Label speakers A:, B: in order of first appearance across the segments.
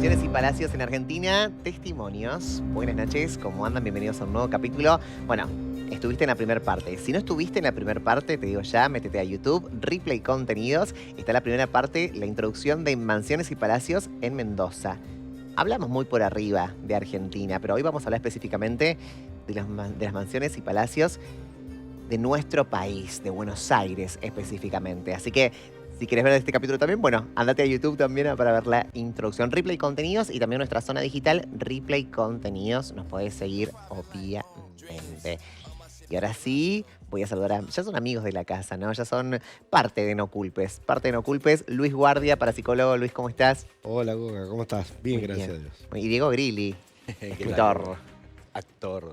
A: Mansiones y palacios en Argentina, testimonios. Buenas noches, ¿cómo andan? Bienvenidos a un nuevo capítulo. Bueno, estuviste en la primera parte. Si no estuviste en la primera parte, te digo ya, métete a YouTube, Replay Contenidos. Está la primera parte, la introducción de Mansiones y Palacios en Mendoza. Hablamos muy por arriba de Argentina, pero hoy vamos a hablar específicamente de las mansiones y palacios de nuestro país, de Buenos Aires específicamente. Así que, si quieres ver este capítulo también, bueno, andate a YouTube también para ver la introducción. Replay Contenidos y también nuestra zona digital, Replay Contenidos. Nos podés seguir, obviamente. Y ahora sí, voy a saludar a... Ya son amigos de la casa, ¿no? Ya son parte de No Culpes. Parte de No Culpes. Luis Guardia, parapsicólogo. Luis, ¿cómo estás?
B: Hola, Goga, ¿cómo estás? Bien,
A: Muy
B: gracias
A: bien.
B: a Dios.
A: Y Diego Grilli, escritor.
B: Actor,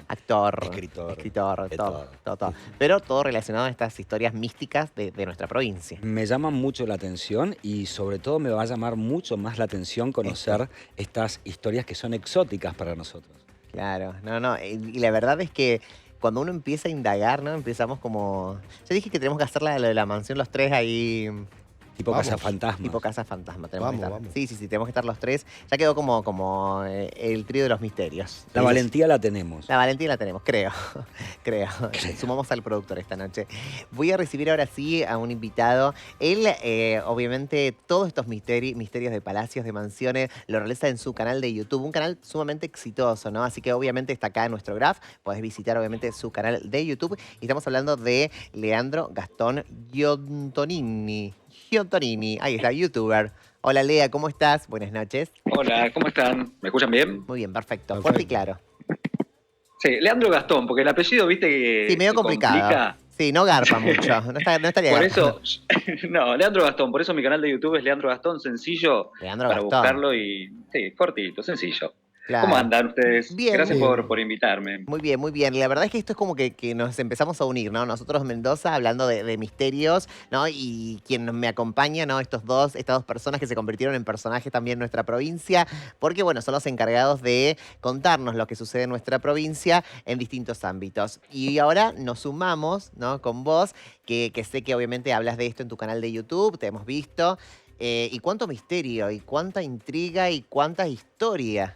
A: Escritor,
B: de
A: todo. Pero todo relacionado a estas historias místicas de nuestra provincia.
C: Me llama mucho la atención y sobre todo me va a llamar mucho más la atención conocer estas historias que son exóticas para nosotros.
A: Claro, no. Y la verdad es que cuando uno empieza a indagar, ¿no? Empezamos como... Yo dije que tenemos que hacer lo de la mansión los tres ahí...
C: Tipo
B: Vamos.
C: Casa Fantasma.
A: Tipo Casa Fantasma. Tenemos que estar.
B: Vamos.
A: Sí, tenemos que estar los tres. Ya quedó como el trío de los misterios.
C: La valentía la tenemos.
A: La valentía la tenemos, creo. creo. Sumamos al productor esta noche. Voy a recibir ahora sí a un invitado. Él, obviamente, todos estos misterios de palacios, de mansiones, lo realiza en su canal de YouTube. Un canal sumamente exitoso, ¿no? Así que obviamente está acá en nuestro graph. Podés visitar, obviamente, su canal de YouTube. Y estamos hablando de Leandro Gastón Giontonini. Ahí está, youtuber. Hola Lea, ¿cómo estás? Buenas noches.
D: Hola, ¿cómo están? ¿Me escuchan bien?
A: Muy bien, perfecto. Fuerte y claro.
D: Sí, Leandro Gastón, porque el apellido, viste que
A: Sí, medio complicado.
D: complica.
A: Sí, no garpa mucho. No estaría
D: Por
A: garpando.
D: eso, no, Leandro Gastón, por eso mi canal de YouTube es Leandro Gastón, sencillo
A: Leandro
D: para
A: Gastón.
D: buscarlo y sí, cortito, sencillo.
A: Claro.
D: ¿Cómo andan ustedes?
A: Bien.
D: Gracias
B: Bien.
D: por invitarme.
A: Muy bien, muy bien. La verdad es que esto es como que nos empezamos a unir, ¿no? Nosotros en Mendoza hablando de misterios, ¿no? Y quien me acompaña, ¿no? Estas dos personas que se convirtieron en personajes también en nuestra provincia, porque, bueno, son los encargados de contarnos lo que sucede en nuestra provincia en distintos ámbitos. Y ahora nos sumamos, ¿no? Con vos, que sé que obviamente hablas de esto en tu canal de YouTube, te hemos visto. Y cuánto misterio, y cuánta intriga, y cuánta historia.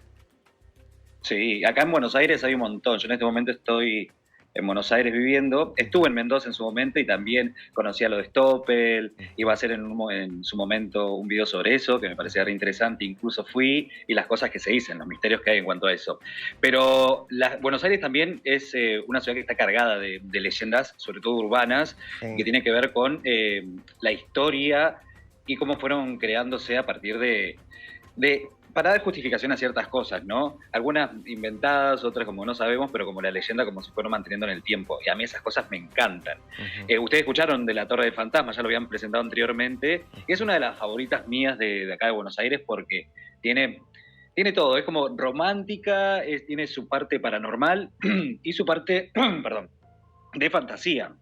D: Sí, acá en Buenos Aires hay un montón. Yo en este momento estoy en Buenos Aires viviendo. Estuve en Mendoza en su momento y también conocí a lo de Stoppel. Iba a hacer en su momento un video sobre eso, que me parecía re interesante. Incluso fui y las cosas que se dicen, los misterios que hay en cuanto a eso. Pero Buenos Aires también es una ciudad que está cargada de leyendas, sobre todo urbanas, que tiene que ver con la historia y cómo fueron creándose a partir para dar justificación a ciertas cosas, ¿no? Algunas inventadas, otras como no sabemos, pero como la leyenda, como se fueron manteniendo en el tiempo. Y a mí esas cosas me encantan. Ustedes escucharon de la Torre del Fantasma, ya lo habían presentado anteriormente, y es una de las favoritas mías de acá de Buenos Aires porque tiene todo. Es como romántica, tiene su parte paranormal y su parte, perdón, de fantasía.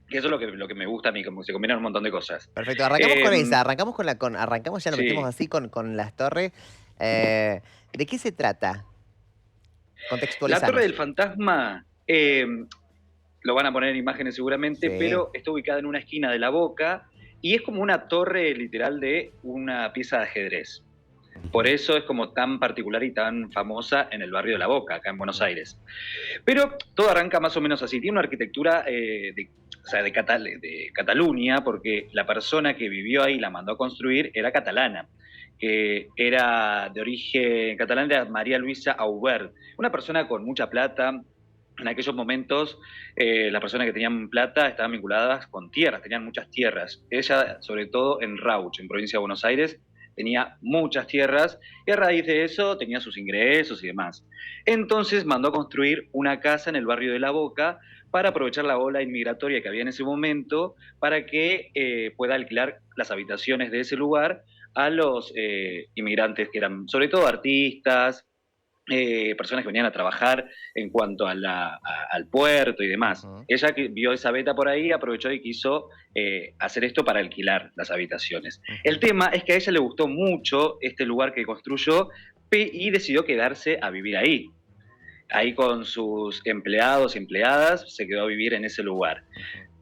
D: Que eso es lo que me gusta a mí, como se combinan un montón de cosas.
A: Perfecto, arrancamos con esa, arrancamos ya nos
D: Sí.
A: metemos así con las torres. ¿De qué se trata?
D: La
A: Contextualizanos.
D: Torre del Fantasma, lo van a poner en imágenes seguramente,
A: Sí.
D: pero está ubicada en una esquina de La Boca y es como una torre literal de una pieza de ajedrez. Por eso es como tan particular y tan famosa en el barrio de La Boca, acá en Buenos Aires. Pero todo arranca más o menos así. Tiene una arquitectura de Cataluña, porque la persona que vivió ahí la mandó a construir era catalana, que era de origen catalán, era María Luisa Aubert, una persona con mucha plata. En aquellos momentos, las personas que tenían plata estaban vinculadas con tierras, tenían muchas tierras. Ella, sobre todo en Rauch, en provincia de Buenos Aires, tenía muchas tierras y a raíz de eso tenía sus ingresos y demás. Entonces mandó a construir una casa en el barrio de La Boca para aprovechar la ola inmigratoria que había en ese momento para que pueda alquilar las habitaciones de ese lugar a los inmigrantes que eran sobre todo artistas, personas que venían a trabajar en cuanto a al puerto y demás. Ella que vio esa beta por ahí, aprovechó y quiso hacer esto para alquilar las habitaciones. El tema es que a ella le gustó mucho este lugar que construyó y decidió quedarse a vivir ahí. Ahí con sus empleados y empleadas se quedó a vivir en ese lugar.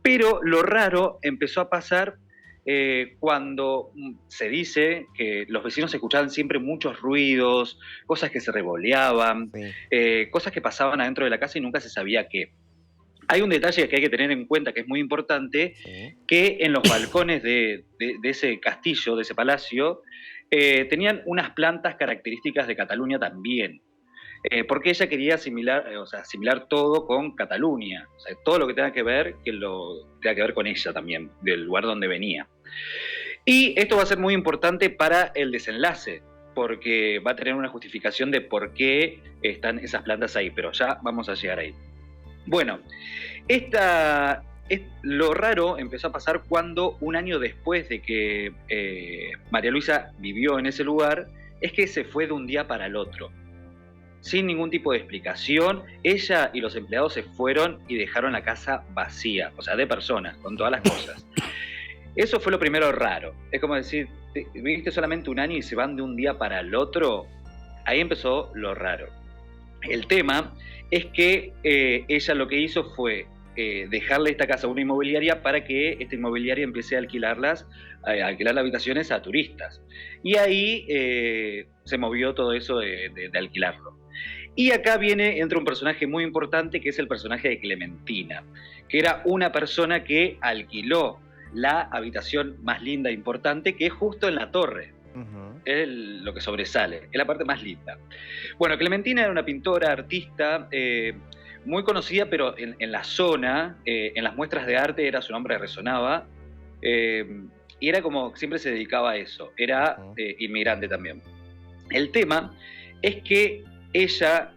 D: Pero lo raro empezó a pasar cuando se dice que los vecinos escuchaban siempre muchos ruidos, cosas que se revoleaban, cosas que pasaban adentro de la casa y nunca se sabía qué. Hay un detalle que hay que tener en cuenta que es muy importante, que en los balcones de ese castillo, de ese palacio, tenían unas plantas características de Cataluña también. Porque ella quería asimilar todo con Cataluña, o sea, todo lo que tenga que ver con ella también, del lugar donde venía. Y esto va a ser muy importante para el desenlace, porque va a tener una justificación de por qué están esas plantas ahí, pero ya vamos a llegar ahí. Bueno, lo raro empezó a pasar cuando, un año después de que María Luisa vivió en ese lugar, es que se fue de un día para el otro. Sin ningún tipo de explicación, ella y los empleados se fueron y dejaron la casa vacía, o sea, de personas, con todas las cosas. Eso fue lo primero raro. Es como decir, viviste solamente un año y se van de un día para el otro. Ahí empezó lo raro. El tema es que ella lo que hizo fue dejarle esta casa a una inmobiliaria para que esta inmobiliaria empiece a alquilar las habitaciones a turistas. Y ahí se movió todo eso de alquilarlo. Y acá entra un personaje muy importante, que es el personaje de Clementina, que era una persona que alquiló la habitación más linda e importante, que es justo en la torre. Es lo que sobresale, es la parte más linda. Bueno, Clementina era una pintora, artista, muy conocida, pero en la zona, en las muestras de arte, su nombre resonaba, y era como, siempre se dedicaba a eso, era inmigrante también. El tema es que ella,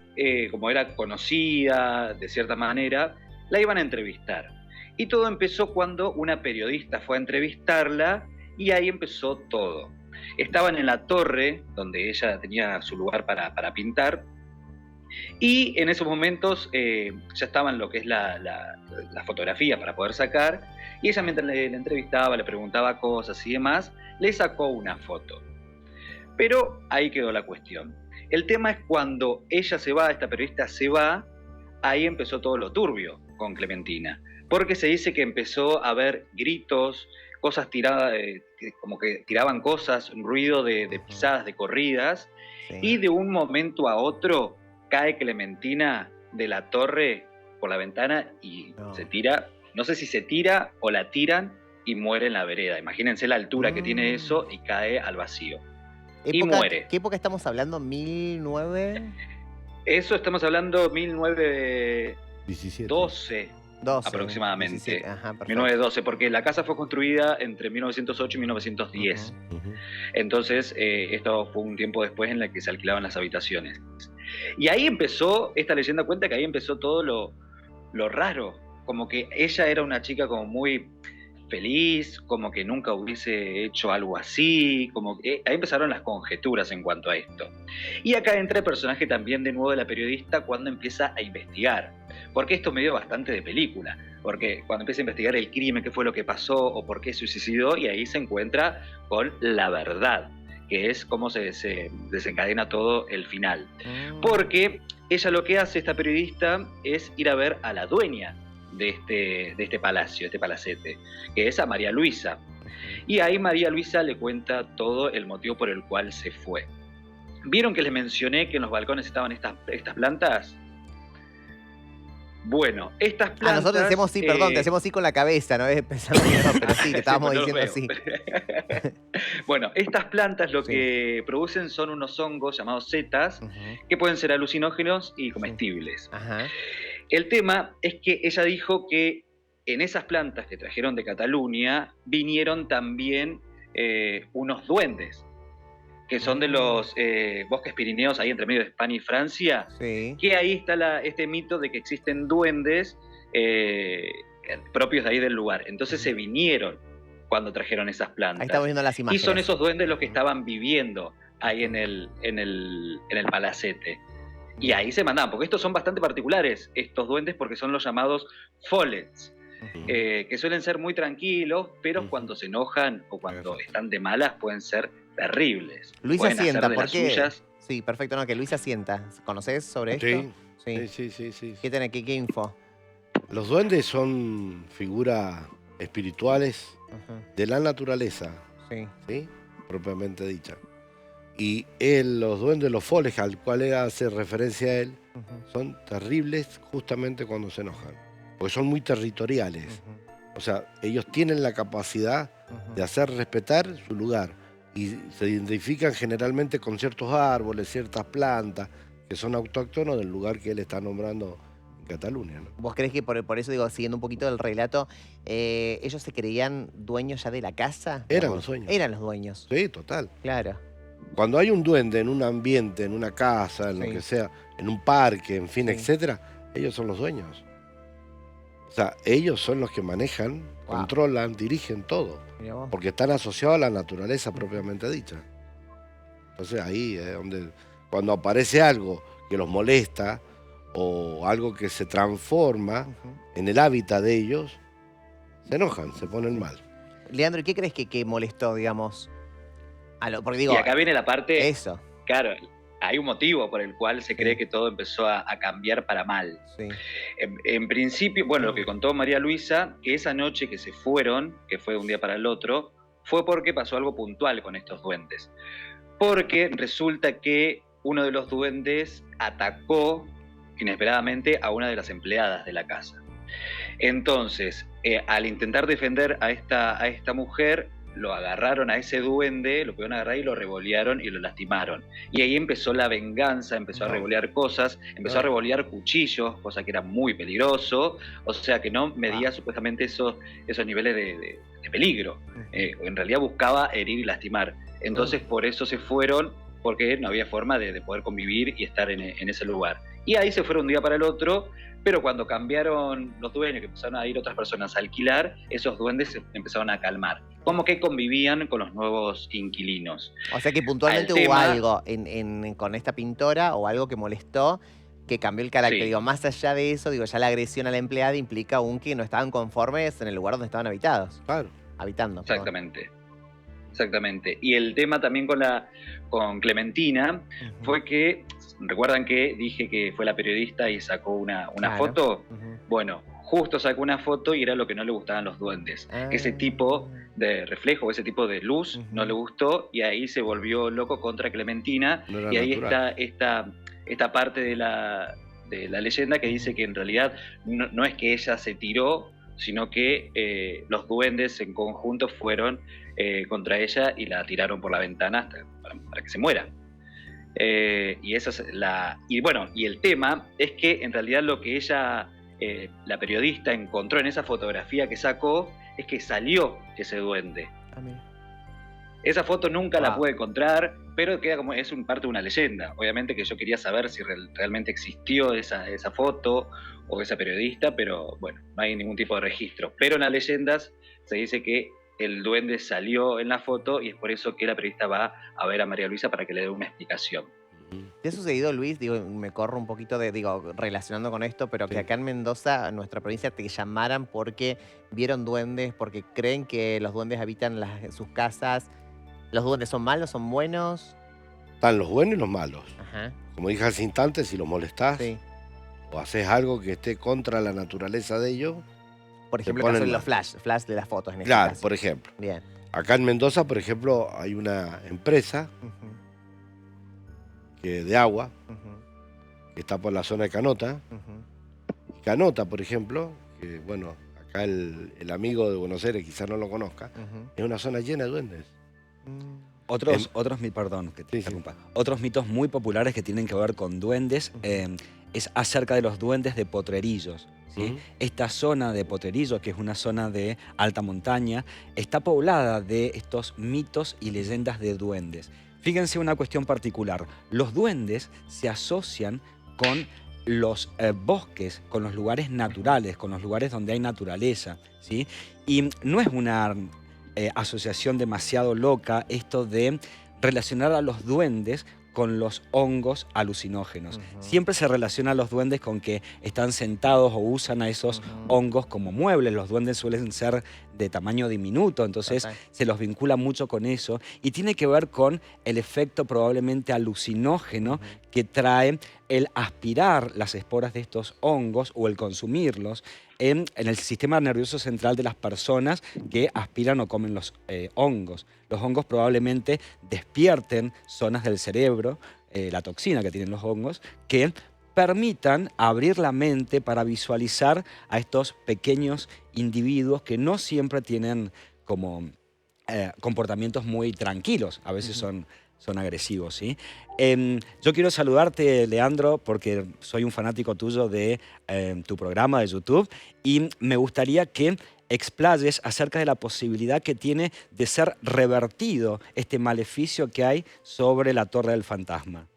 D: como era conocida de cierta manera, la iban a entrevistar. Y todo empezó cuando una periodista fue a entrevistarla, y ahí empezó todo. Estaban en la torre, donde ella tenía su lugar para pintar, y en esos momentos ya estaban lo que es la fotografía para poder sacar, y ella, mientras le entrevistaba, le preguntaba cosas y demás, le sacó una foto. Pero ahí quedó la cuestión. El tema es cuando ella se va, esta periodista se va, ahí empezó todo lo turbio con Clementina, porque se dice que empezó a haber gritos, cosas tiradas, como que tiraban cosas, un ruido de pisadas, de corridas, y de un momento a otro cae Clementina de la torre por la ventana y se tira, no sé si se tira o la tiran y muere en la vereda. Imagínense la altura que tiene eso y cae al vacío. Y muere.
A: ¿Qué época estamos hablando? ¿1009?
D: Eso estamos hablando 1912.
A: 12,
D: aproximadamente.
A: 17, ajá,
D: 1912, porque la casa fue construida entre 1908 y 1910. Entonces, esto fue un tiempo después en el que se alquilaban las habitaciones. Y ahí empezó, esta leyenda cuenta que ahí empezó todo lo raro, como que ella era una chica como muy feliz, como que nunca hubiese hecho algo así, como que ahí empezaron las conjeturas en cuanto a esto. Y acá entra el personaje también de nuevo de la periodista cuando empieza a investigar, porque esto me dio bastante de película, porque cuando empieza a investigar el crimen, qué fue lo que pasó o por qué se suicidó, y ahí se encuentra con la verdad, que es cómo se desencadena todo el final. Porque ella lo que hace, esta periodista, es ir a ver a la dueña de este palacio, de este palacete, que es a María Luisa. Y ahí María Luisa le cuenta todo el motivo por el cual se fue. ¿Vieron que les mencioné que en los balcones estaban estas plantas? Bueno, estas plantas...
A: nosotros decimos sí, perdón, te hacemos sí con la cabeza, ¿no? Pensando que no, pero sí, te estábamos diciendo sí.
D: Bueno, estas plantas lo que producen son unos hongos llamados setas, que pueden ser alucinógenos y comestibles. El tema es que ella dijo que en esas plantas que trajeron de Cataluña vinieron también unos duendes, que son de los bosques pirineos, ahí entre medio de España y Francia, que ahí está este mito de que existen duendes propios de ahí del lugar. Entonces se vinieron cuando trajeron esas plantas.
A: Ahí estamos viendo las imágenes.
D: Y son esos duendes los que estaban viviendo ahí en el palacete. Y ahí se mandaban, porque estos son bastante particulares, estos duendes, porque son los llamados follets, que suelen ser muy tranquilos, pero cuando se enojan o cuando están de malas pueden ser terribles.
A: Luis asienta, ¿por qué? Suyas. Sí, perfecto, no, que Luis asienta. ¿Conoces sobre esto?
B: Sí.
A: ¿Qué info?
B: Los duendes son figuras espirituales de la naturaleza, ¿sí? Propiamente dicha. Y los duendes, los foles, al cual hace referencia a él, son terribles justamente cuando se enojan, porque son muy territoriales. O sea, ellos tienen la capacidad de hacer respetar su lugar y se identifican generalmente con ciertos árboles, ciertas plantas que son autóctonos del lugar que él está nombrando en Cataluña, ¿no?
A: ¿Vos crees que por eso, digo, siguiendo un poquito del relato, ellos se creían dueños ya de la casa?
B: Eran los dueños.
A: Eran los dueños.
B: Sí, total.
A: Claro.
B: Cuando hay un duende en un ambiente, en una casa, en lo que sea, en un parque, en fin, etcétera, ellos son los dueños. O sea, ellos son los que manejan, controlan, dirigen todo. Porque están asociados a la naturaleza propiamente dicha. Entonces ahí es donde, cuando aparece algo que los molesta o algo que se transforma en el hábitat de ellos, se enojan, se ponen mal.
A: Leandro, ¿y qué crees que molestó, digamos? Porque digo,
D: y acá viene la parte...
A: Eso.
D: Claro, hay un motivo por el cual se cree que todo empezó a cambiar para mal.
A: Sí.
D: En principio, bueno, lo que contó María Luisa, que esa noche que se fueron, que fue de un día para el otro, fue porque pasó algo puntual con estos duendes. Porque resulta que uno de los duendes atacó inesperadamente a una de las empleadas de la casa. Entonces, al intentar defender a esta mujer, lo agarraron a ese duende, lo pudieron agarrar y lo revolearon y lo lastimaron. Y ahí empezó la venganza, empezó a revolear cosas, empezó a revolear cuchillos, cosa que era muy peligroso, o sea que no medía supuestamente esos niveles de peligro. En realidad buscaba herir y lastimar. Entonces por eso se fueron, porque no había forma de poder convivir y estar en ese lugar. Y ahí se fueron un día para el otro, pero cuando cambiaron los dueños, que empezaron a ir otras personas a alquilar, esos duendes se empezaron a calmar. Como que convivían con los nuevos inquilinos.
A: O sea que puntualmente hubo algo con esta pintora o algo que molestó, que cambió el carácter. Digo, más allá de eso, digo, ya la agresión a la empleada implica aún que no estaban conformes en el lugar donde estaban habitados.
B: Claro.
A: Habitando.
D: Exactamente. Exactamente. Y el tema también con Clementina fue que, ¿recuerdan que dije que fue la periodista y sacó una foto? Bueno, justo sacó una foto y era lo que no le gustaban los duendes. Ese tipo de reflejo, ese tipo de luz no le gustó y ahí se volvió loco contra Clementina. Y ahí está esta parte de la leyenda que dice que en realidad no es que ella se tiró, sino que los duendes en conjunto fueron contra ella y la tiraron por la ventana para que se muera. Y esa es y el tema es que en realidad lo que ella, la periodista, encontró en esa fotografía que sacó es que salió ese duende. Esa foto nunca la pude encontrar, pero queda como es parte de una leyenda. Obviamente que yo quería saber si realmente existió esa foto o esa periodista, pero bueno, no hay ningún tipo de registro. Pero en las leyendas se dice que el duende salió en la foto y es por eso que la periodista va a ver a María Luisa para que le dé una explicación.
A: ¿Te ha sucedido, Luis? Digo, me corro un poquito relacionando con esto, pero que acá en Mendoza, en nuestra provincia, te llamaran porque vieron duendes, porque creen que los duendes habitan sus casas. ¿Los duendes son malos, son buenos?
B: Están los buenos y los malos.
A: Ajá.
B: Como dije hace instantes, si los molestás o haces algo que esté contra la naturaleza de ellos.
A: Por ejemplo, el caso de los flash de las fotos en este caso.
B: Por ejemplo.
A: Bien.
B: Acá en Mendoza, por ejemplo, hay una empresa de agua que está por la zona de Canota. Canota, por ejemplo, que bueno, acá el amigo de Buenos Aires quizás no lo conozca, es una zona llena de duendes.
C: Otros mitos muy populares que tienen que ver con duendes es acerca de los duendes de Potrerillos. ¿Sí? Esta zona de Potrerillos, que es una zona de alta montaña, está poblada de estos mitos y leyendas de duendes. Fíjense una cuestión particular. Los duendes se asocian con los bosques, con los lugares naturales, con los lugares donde hay naturaleza, ¿sí? Y no es una asociación demasiado loca esto de relacionar a los duendes con los hongos alucinógenos. Siempre se relaciona a los duendes con que están sentados o usan a esos hongos como muebles. Los duendes suelen ser de tamaño diminuto, entonces se los vincula mucho con eso y tiene que ver con el efecto probablemente alucinógeno que trae el aspirar las esporas de estos hongos o el consumirlos. en el sistema nervioso central de las personas que aspiran o comen los hongos. Los hongos probablemente despierten zonas del cerebro, la toxina que tienen los hongos, que permitan abrir la mente para visualizar a estos pequeños individuos que no siempre tienen como comportamientos muy tranquilos, a veces son agresivos, ¿sí? Yo quiero saludarte, Leandro, porque soy un fanático tuyo de tu programa de YouTube y me gustaría que explayes acerca de la posibilidad que tiene de ser revertido este maleficio que hay sobre la Torre del Fantasma.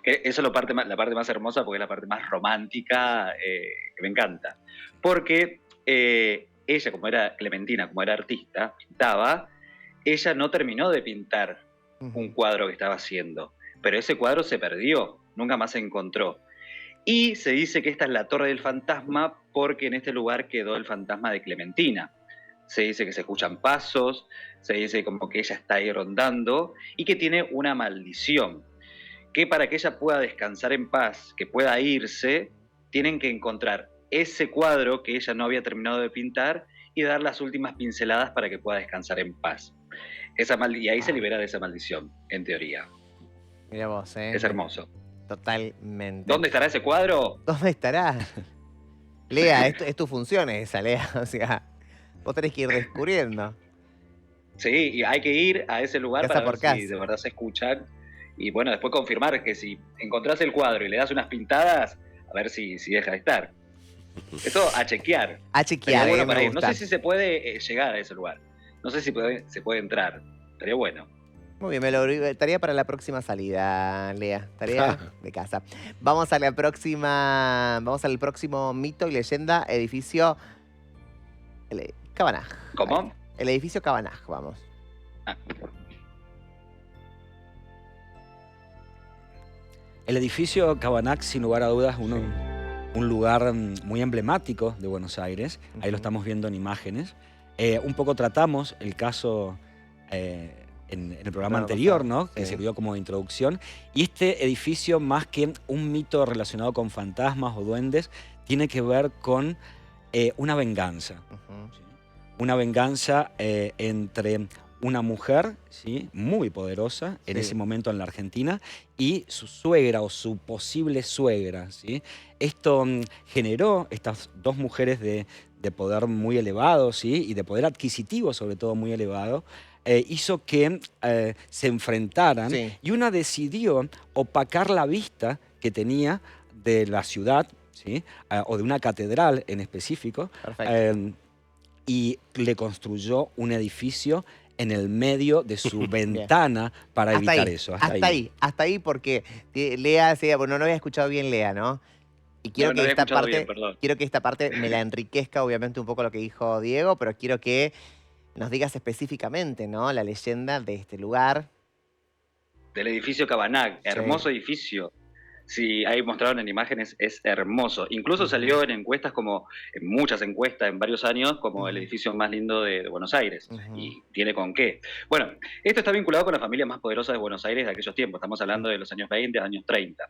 D: Eso es la parte más hermosa porque es la parte más romántica que me encanta. Porque ella, como era Clementina, como era artista, pintaba, ella no terminó de pintar un cuadro que estaba haciendo, pero ese cuadro se perdió, nunca más se encontró. Y se dice que esta es la Torre del Fantasma porque en este lugar quedó el fantasma de Clementina. Se dice que se escuchan pasos, se dice como que ella está ahí rondando y que tiene una maldición. Que para que ella pueda descansar en paz, que pueda irse, tienen que encontrar ese cuadro que ella no había terminado de pintar y dar las últimas pinceladas para que pueda descansar en paz. Y ahí se libera de esa maldición, en teoría.
A: Mira vos,
D: Es hermoso.
A: Totalmente.
D: ¿Dónde estará ese cuadro?
A: ¿Dónde estará? Lea, es tu función esa, Lea. O sea, vos tenés que ir descubriendo.
D: Sí, y hay que ir a ese lugar
A: Casa
D: para
A: por
D: ver
A: casa.
D: si de verdad se escuchan. Y bueno, después confirmar que si encontrás el cuadro y le das unas pintadas, a ver si deja de estar. Eso a chequear.
A: A chequear,
D: Estaría bueno para
A: me
D: ir. No
A: gusta.
D: sé si se puede llegar a ese lugar. No sé si se puede entrar. Estaría bueno.
A: Muy bien, me lo tarea para la próxima salida, Lea. Tarea de casa. Vamos al próximo mito y leyenda, edificio Cabanaj.
D: ¿Cómo?
A: El edificio Cabanaj, vamos.
D: Ah.
C: El edificio Cabanach, sin lugar a dudas, un lugar muy emblemático de Buenos Aires. Ahí lo estamos viendo en imágenes. Un poco tratamos el caso en el programa anterior, ¿no? Que sirvió como introducción. Y este edificio, más que un mito relacionado con fantasmas o duendes, tiene que ver con una venganza. ¿Sí? Una venganza entre una mujer, ¿sí?, muy poderosa en ese momento en la Argentina y su suegra o su posible suegra, ¿sí? Esto generó estas dos mujeres de poder muy elevado, ¿sí?, y de poder adquisitivo sobre todo muy elevado, hizo que se enfrentaran y una decidió opacar la vista que tenía de la ciudad, ¿sí?, o de una catedral en específico, y le construyó un edificio en el medio de su ventana para evitar eso.
A: Hasta ahí porque Lea decía, bueno, no había escuchado bien Lea, ¿no? Y quiero que esta parte me la enriquezca, obviamente, un poco lo que dijo Diego, pero quiero que nos digas específicamente, ¿no?, la leyenda de este lugar.
D: Del edificio Cabanach, hermoso edificio. Sí, ahí mostraron en imágenes, es hermoso. Incluso salió en encuestas, en muchas encuestas en varios años, como el edificio más lindo de Buenos Aires. Y tiene con qué. Bueno, esto está vinculado con la familia más poderosa de Buenos Aires de aquellos tiempos. Estamos hablando de los años 20, años 30.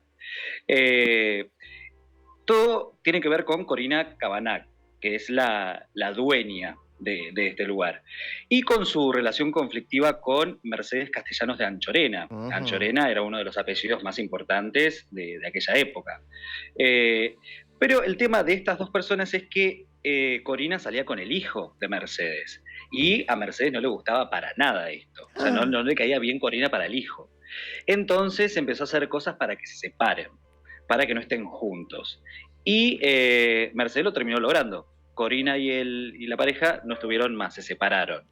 D: Todo tiene que ver con Corina Cabanach, que es la dueña de este lugar. Y con su relación conflictiva con Mercedes Castellanos de Anchorena. Anchorena era uno de los apellidos más importantes de aquella época. Pero el tema de estas dos personas es que Corina salía con el hijo de Mercedes. Y a Mercedes no le gustaba para nada esto. O sea, no le caía bien Corina para el hijo. Entonces empezó a hacer cosas para que se separen, para que no estén juntos. Y Mercedes lo terminó logrando. Corina y la pareja no estuvieron más, se separaron.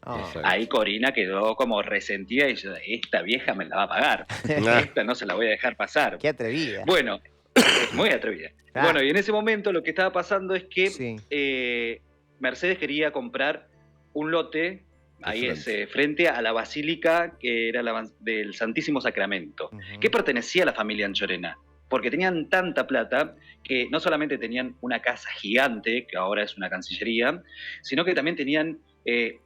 D: Ahí Corina quedó como resentida y dijo, esta vieja me la va a pagar. Esta no se la voy a dejar pasar.
A: Qué atrevida.
D: Bueno, es muy atrevida. Bueno, y en ese momento lo que estaba pasando es que Mercedes quería comprar un lote ahí frente a la basílica que era del Santísimo Sacramento, que pertenecía a la familia Anchorena. Porque tenían tanta plata que no solamente tenían una casa gigante, que ahora es una cancillería, sino que también tenían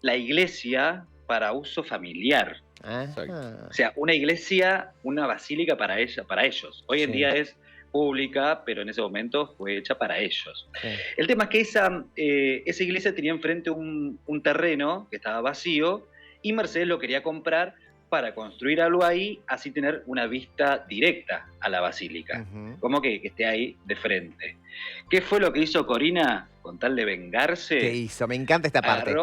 D: la iglesia para uso familiar. O sea, una iglesia, una basílica para ellos. Hoy en día es pública, pero en ese momento fue hecha para ellos.
A: Sí.
D: El tema es que esa iglesia tenía enfrente un terreno que estaba vacío y Mercedes lo quería comprar para construir algo ahí, así tener una vista directa a la basílica, como que esté ahí de frente. ¿Qué fue lo que hizo Corina con tal de vengarse?
A: ¿Qué hizo? Me encanta esta parte.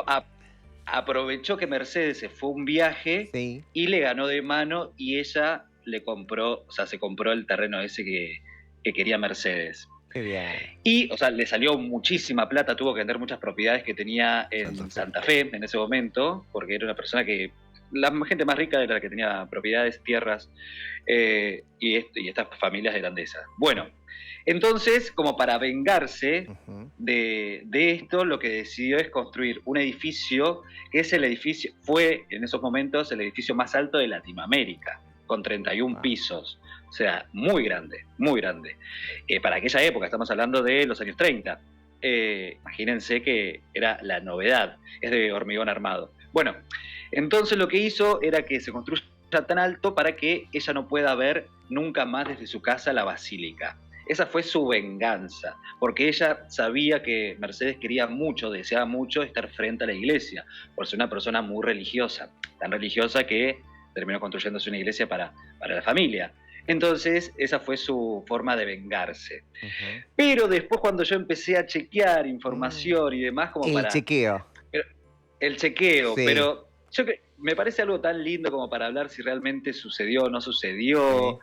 D: Aprovechó que Mercedes se fue a un viaje y le ganó de mano y ella le compró, o sea, se compró el terreno ese que quería Mercedes.
A: Qué bien.
D: Y, o sea, le salió muchísima plata, tuvo que vender muchas propiedades que tenía en Santa Fe en ese momento, porque era una persona que, la gente más rica era la que tenía propiedades, tierras, y estas familias eran de esas. Bueno, entonces, como para vengarse de esto, lo que decidió es construir un edificio, que es el edificio, fue en esos momentos el edificio más alto de Latinoamérica, con 31 pisos. O sea, muy grande, muy grande. Para aquella época, estamos hablando de los años 30. Imagínense que era la novedad, es de hormigón armado. Bueno, entonces lo que hizo era que se construya tan alto para que ella no pueda ver nunca más desde su casa la basílica. Esa fue su venganza, porque ella sabía que Mercedes quería mucho, deseaba mucho estar frente a la iglesia, por ser una persona muy religiosa, tan religiosa que terminó construyéndose una iglesia para la familia. Entonces, esa fue su forma de vengarse. Pero después, cuando yo empecé a chequear información y demás, como
A: el chequeo.
D: El chequeo, pero me parece algo tan lindo como para hablar si realmente sucedió o no sucedió,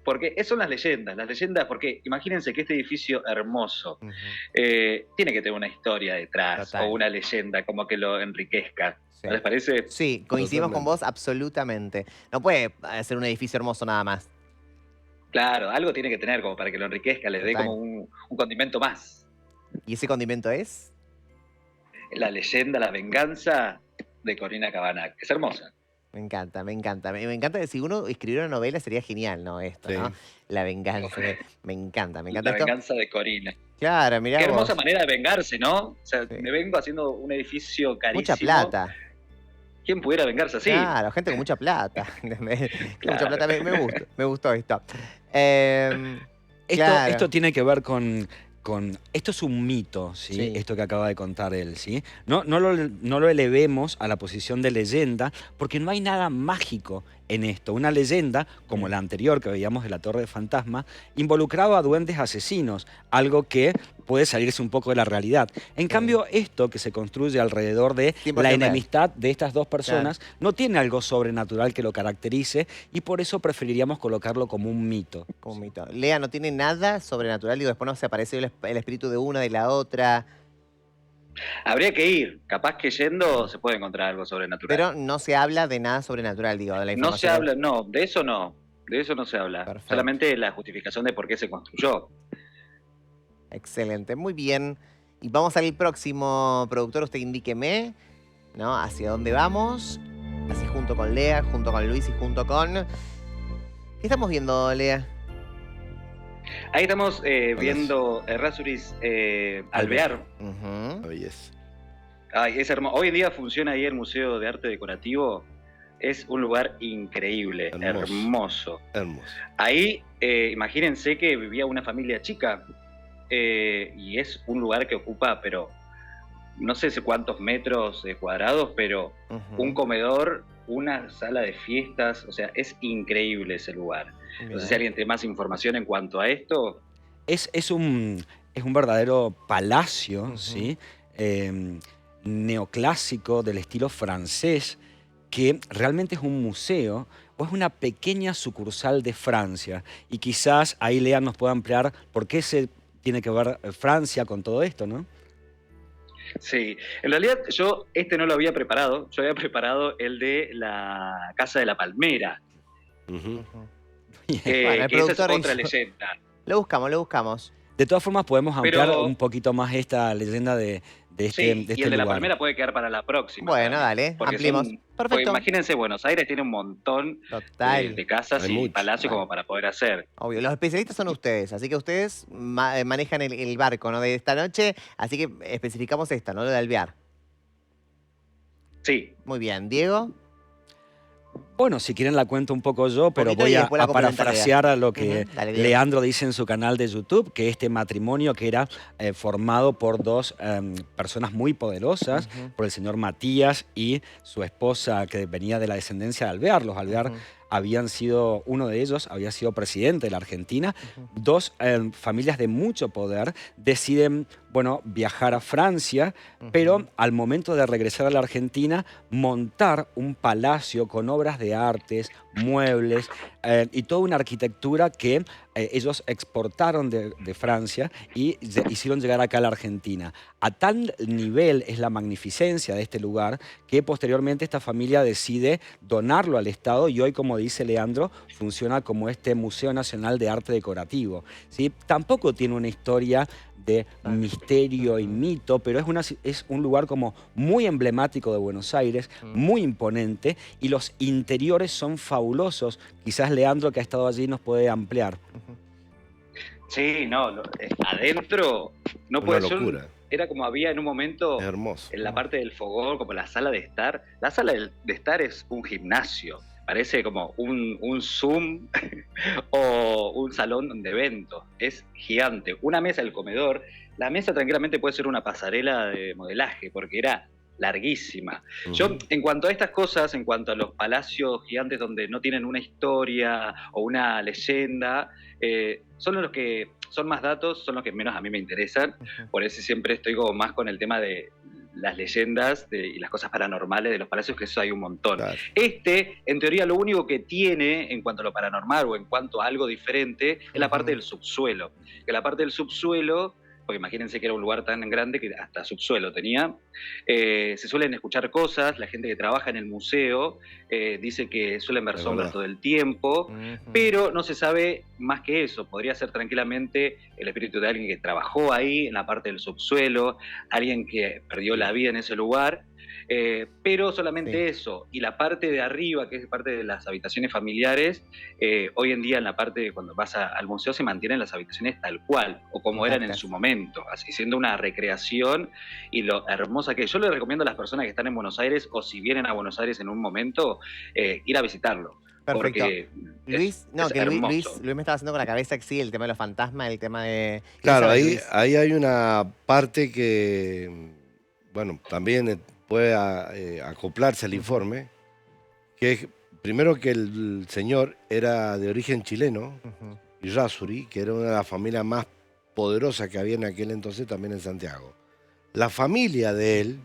D: porque son las leyendas, porque imagínense que este edificio hermoso tiene que tener una historia detrás, o una leyenda como que lo enriquezca. ¿No les parece?
A: Sí, coincidimos con vos absolutamente. No puede ser un edificio hermoso nada más.
D: Claro, algo tiene que tener como para que lo enriquezca, le dé como un condimento más.
A: ¿Y ese condimento es?
D: La leyenda, la venganza de Corina Cabanach. Es hermosa.
A: Me encanta, me encanta. Me encanta que si uno escribiera una novela sería genial, ¿no? Esto, ¿no? La venganza. Me encanta, me encanta.
D: La venganza de Corina.
A: Claro, mirá.
D: Qué hermosa manera de vengarse, ¿no? O sea, me vengo haciendo un edificio carísimo.
A: Mucha plata.
D: ¿Quién pudiera vengarse así?
A: Claro, gente con mucha plata. Mucha plata, me gustó esto.
C: Esto tiene que ver con... Esto es un mito, ¿sí?
A: Sí.
C: Esto que acaba de contar él, ¿sí? No lo elevemos a la posición de leyenda, porque no hay nada mágico en esto. Una leyenda, como la anterior que veíamos de la Torre de Fantasma, involucraba a duendes asesinos, algo que puede salirse un poco de la realidad. En cambio, esto que se construye alrededor de la enemistad de estas dos personas no tiene algo sobrenatural que lo caracterice y por eso preferiríamos colocarlo como un mito.
A: Como un mito. Lea, no tiene nada sobrenatural, digo, después no se aparece el espíritu de una, de la otra.
D: Habría que ir. Capaz que yendo se puede encontrar algo sobrenatural.
A: Pero no se habla de nada sobrenatural, digo, de la información.
D: No se habla, no, de eso no. De eso no se habla.
A: Perfecto.
D: Solamente la justificación de por qué se construyó.
A: Excelente, muy bien. Y vamos al próximo, productor, usted indíqueme, ¿no? Hacia dónde vamos. Así junto con Lea, junto con Luis y junto con... ¿Qué estamos viendo, Lea?
D: Ahí estamos viendo Errázuriz Alvear. Ay, es hermoso. Hoy en día funciona ahí el Museo de Arte Decorativo. Es un lugar increíble, hermoso. Ahí, imagínense que vivía una familia chica y es un lugar que ocupa, pero no sé cuántos metros cuadrados, pero un comedor, una sala de fiestas, o sea, es increíble ese lugar. No sé si alguien tiene más información en cuanto a esto.
C: Es un verdadero palacio, ¿sí? Neoclásico del estilo francés, que realmente es un museo o es una pequeña sucursal de Francia. Y quizás ahí Lea nos pueda ampliar por qué se tiene que ver Francia con todo esto, ¿no?
D: Sí, en realidad yo no lo había preparado, yo había preparado el de la Casa de la Palmera,
A: Bueno,
D: que esa es otra leyenda.
A: Lo buscamos.
C: De todas formas podemos ampliar un poquito más esta leyenda de este
D: y el de
C: lugar.
D: la Palmera puede quedar para la próxima.
A: Bueno, dale, ampliemos. Perfecto.
D: Imagínense, Buenos Aires tiene un montón de casas y palacios como para poder hacer.
A: Obvio, los especialistas son ustedes, así que ustedes manejan el barco, ¿no? De esta noche, así que especificamos esta, ¿no? Lo de Alvear.
D: Sí.
A: Muy bien. ¿Diego?
C: Bueno, si quieren la cuento un poco yo, pero
A: Poquito
C: voy
A: y
C: a
A: después la complementa
C: parafrasear a lo que
A: Ujú, dale, Diego.
C: Leandro dice en su canal de YouTube, que este matrimonio que era formado por dos personas muy poderosas,
A: Ujú,
C: por el señor Matías y su esposa que venía de la descendencia de Alvear. Los Alvear
A: ujú,
C: habían sido, uno de ellos había sido presidente de la Argentina.
A: ujú,
C: Dos familias de mucho poder deciden, bueno, viajar a Francia, pero
A: ujú.
C: al momento de regresar a la Argentina, montar un palacio con obras de artes, muebles y toda una arquitectura que ellos exportaron de Francia y hicieron llegar acá a la Argentina. A tal nivel es la magnificencia de este lugar que posteriormente esta familia decide donarlo al Estado y hoy, como dice Leandro, funciona como este Museo Nacional de Arte Decorativo, ¿sí? Tampoco tiene una historia de misterio y mito, pero es un lugar como muy emblemático de Buenos Aires, muy imponente, y los interiores son fabulosos. Quizás Leandro, que ha estado allí, nos puede ampliar.
D: Sí, no, adentro no
B: Una
D: puede ser.
B: locura.
D: Era como había en un momento
B: Es hermoso.
D: en la parte del fogón, como la sala de estar. La sala de estar es un gimnasio. Parece como un Zoom o un salón de eventos. Es gigante. Una mesa, el comedor. La mesa tranquilamente puede ser una pasarela de modelaje, porque era larguísima. Yo, en cuanto a estas cosas, en cuanto a los palacios gigantes donde no tienen una historia o una leyenda, son los que son más datos, son los que menos a mí me interesan. Por eso siempre estoy como más con el tema de las leyendas y las cosas paranormales de los palacios, que eso hay un montón.
B: Claro.
D: En teoría, lo único que tiene en cuanto a lo paranormal o en cuanto a algo diferente es la parte del subsuelo. Que la parte del subsuelo, porque imagínense que era un lugar tan grande que hasta subsuelo tenía, se suelen escuchar cosas, la gente que trabaja en el museo dice que suelen ver
B: Es
D: sombras
B: verdad.
D: todo el tiempo, pero no se sabe más que eso. Podría ser tranquilamente el espíritu de alguien que trabajó ahí, en la parte del subsuelo, alguien que perdió la vida en ese lugar, pero solamente eso. Y la parte de arriba, que es parte de las habitaciones familiares, hoy en día en la parte de cuando vas al museo se mantienen las habitaciones tal cual, o como eran en su momento, así siendo una recreación. Y lo hermosa que es. Yo le recomiendo a las personas que están en Buenos Aires, o si vienen a Buenos Aires en un momento, ir a visitarlo.
A: Perfecto.
D: Porque
A: Luis, no,
D: es
A: que
D: hermoso.
A: Luis me estaba haciendo con la cabeza que sí, el tema de los fantasmas, el tema de...
B: Claro,
A: ¿Sabes,
B: ahí,
A: Luis?
B: ahí hay una parte que, bueno, también puede acoplarse al informe, que es, primero, que el señor era de origen chileno,
A: Ujú,
B: Irrázuri, que era una de las familias más poderosas que había en aquel entonces también en Santiago. La familia de él,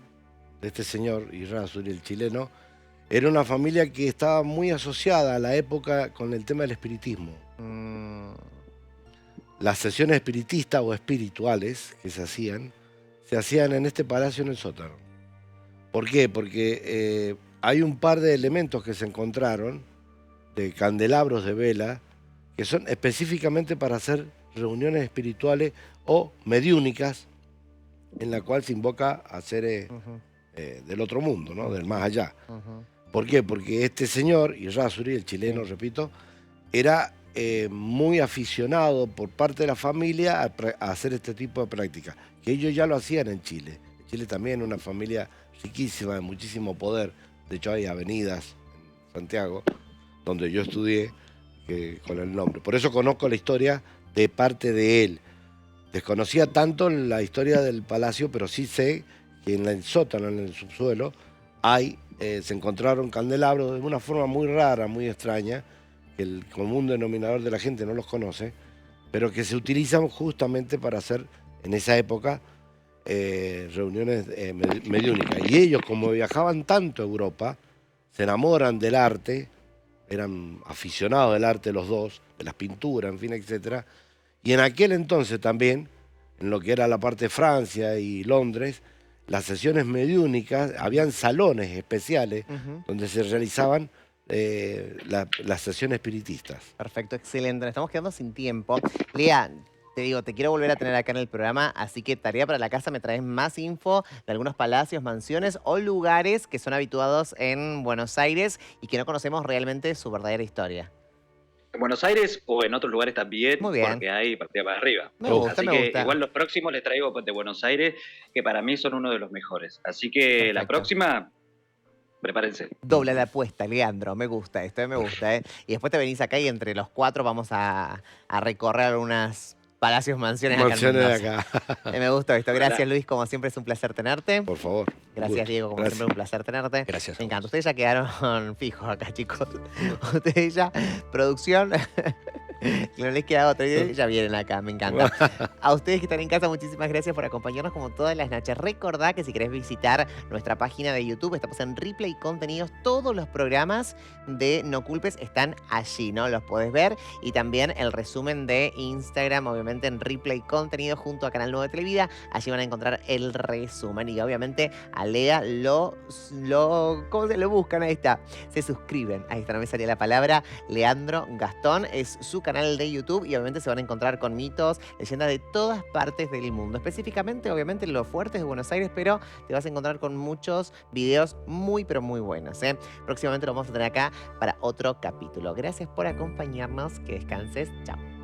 B: de este señor Irrázuri, el chileno, era una familia que estaba muy asociada a la época con el tema del espiritismo.
A: mm,
B: Las sesiones espiritistas o espirituales que se hacían en este palacio en el sótano. ¿Por qué? Porque hay un par de elementos que se encontraron, de candelabros de vela, que son específicamente para hacer reuniones espirituales o mediúnicas, en la cual se invoca a seres
A: ujú,
B: del otro mundo, ¿no? Del más allá.
A: ujú.
B: ¿Por qué? Porque este señor, Irrázuri, el chileno, repito, era muy aficionado por parte de la familia a hacer este tipo de prácticas, que ellos ya lo hacían en Chile. Chile también es una familia riquísima, de muchísimo poder. De hecho, hay avenidas en Santiago, donde yo estudié, con el nombre. Por eso conozco la historia de parte de él. Desconocía tanto la historia del palacio, pero sí sé que en el sótano, en el subsuelo, se encontraron candelabros de una forma muy rara, muy extraña, que el común denominador de la gente no los conoce, pero que se utilizan justamente para hacer, en esa época, reuniones mediúnicas. Y ellos, como viajaban tanto a Europa, se enamoran del arte, eran aficionados del arte los dos, de las pinturas, en fin, etc. Y en aquel entonces también, en lo que era la parte de Francia y Londres, las sesiones mediúnicas, habían salones especiales donde se realizaban las sesiones espiritistas.
A: Perfecto, excelente. Nos estamos quedando sin tiempo. Lea, te digo, te quiero volver a tener acá en el programa, así que tarea para la casa, me traes más info de algunos palacios, mansiones o lugares que son habituados en Buenos Aires y que no conocemos realmente su verdadera historia.
D: En Buenos Aires o en otros lugares también,
A: Muy bien.
D: porque hay partida para arriba.
A: Me gusta,
D: Así
A: me
D: que
A: gusta.
D: igual los próximos les traigo de Buenos Aires, que para mí son uno de los mejores. Así que la
A: Perfecto.
D: próxima Prepárense.
A: Dobla la apuesta, Leandro. Me gusta esto, me gusta. Y después te venís acá y entre los 4 vamos a recorrer algunas palacios, mansiones acá en
B: Mansiones
A: Mendoza.
B: acá.
A: Me gustó esto. Gracias,
D: Ojalá.
A: Luis. Como siempre es un placer tenerte.
B: Por favor.
A: Gracias, Diego. Como siempre un placer tenerte.
C: Gracias a
A: Me encanta.
C: vos.
A: Ustedes ya quedaron fijos acá, chicos. Ustedes ya, producción, que no les queda otra, ya vienen acá. Me encanta. A ustedes que están en casa, muchísimas gracias por acompañarnos como todas las noches. Recordá que si querés visitar nuestra página de YouTube, estamos en Replay Contenidos. Todos los programas de No Culpes están allí, ¿no? Los podés ver. Y también el resumen de Instagram, obviamente en Replay Contenidos junto a Canal 9 de Televida. Allí van a encontrar el resumen. Y obviamente a Lea ¿cómo se lo buscan? Ahí está. Se suscriben. Ahí está, no me salía la palabra. Leandro Gastón es su canal de YouTube y obviamente se van a encontrar con mitos, leyendas de todas partes del mundo. Específicamente, obviamente, los fuertes de Buenos Aires, pero te vas a encontrar con muchos videos muy, pero muy buenos, ¿eh? Próximamente lo vamos a tener acá para otro capítulo. Gracias por acompañarnos. Que descanses. Chao.